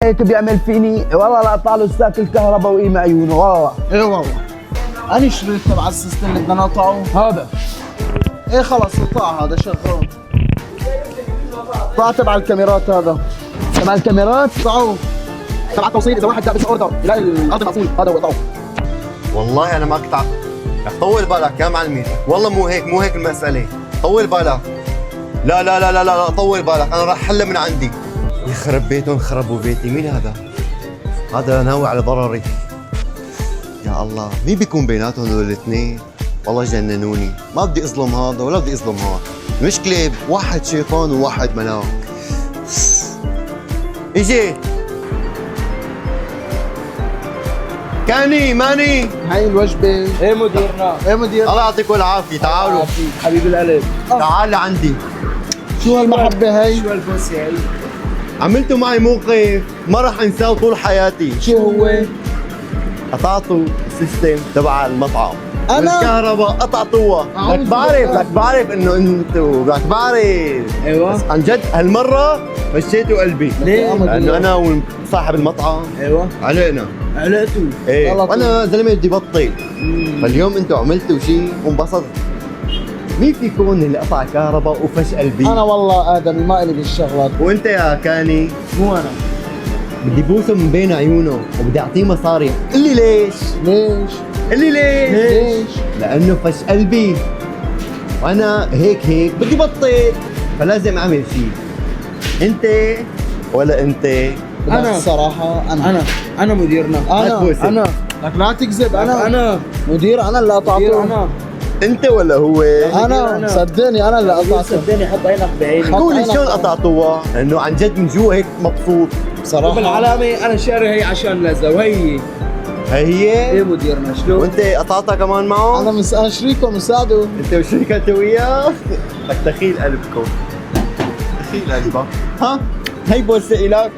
هيك بيعمل فيني والله لا اقطع له ساك الكهرباء وقيمة عيونه والله. ايه والله انا شريت تبع السيستم اللي بدنا نقطعه. هذا ايه خلص قطع هذا شغال. قطع تبع الكاميرات هذا. تبع الكاميرات قطعوه تبع التوصيل، اذا واحد لابس اوردر يلاقي الارض مقفول هذا هو قطعوه. والله انا ما قطعت. رح طول بالك يا معلمي، والله مو هيك المسألة. طول بالك. لا لا لا لا لا طول بالك، انا راح حل من عندي. يخرب بيتهم خربوا بيتي، مين هذا؟ هذا ناوي على ضرري. يا الله، مين بيكون بيناتهم هذول الاثنين؟ والله جننوني، ما بدي اظلم هذا ولا بدي اظلم هذا. المشكلة واحد شيطان وواحد ملاك. اجي كاني ماني. هاي الوجبه. ايه مديرنا. ايه مدير. الله يعطيكم العافية، تعالوا حبيب القلب. تعال لعندي. شو هالمحبه هاي؟ شو هالبوسي هاي؟ عملتوا معي موقف ما راح انساه طول حياتي. شو هو؟ قطعتوا السيستم تبع المطعم. أنا؟ والكهرباء قطعتوها. لك بعرف انه انتوا لك بعرف. ايوه بس عن جد هالمرة فشيتوا قلبي. ليه؟ لانه انا وصاحب المطعم ايوه علقنا. علقتوا. ايه غلط. وانا زلمه بدي بطل. فاليوم انتوا عملتوا شيء وانبسطت. مين فيكم اللي قطع كهرباء وفش قلبي؟ انا والله ادمي ما الي بالشغلات. وانت يا كاني؟ مو انا. بدي بوسه من بين عيونه وبدي اعطيه مصاري. قل لي ليش؟ ليش؟ قل لي ليش؟ ليش؟ لانه فش قلبي وانا هيك بدي بطل، فلازم اعمل شيء. انت ولا انت؟ انا الصراحه انا مديرنا. انا لك لا تكذب. انا مدير. انا اللي قطعته. انا انت ولا هو؟ انا صدقني انا اللي قطعته. صدقني حط عينك بعيني. قولي عينك. شلون قطعتوها؟ انه عن جد من جوا هيك مبسوط. بصراحه بالعلامة انا شاري هي عشان لزة وهي هي ايه مديرنا شلون؟ وانت قطعتها كمان معه؟ انا شريكه مساعده. انت وشركته وياه؟ لك دخيل قلبكم. دخيل قلبك. ها؟ هي بوسه الك.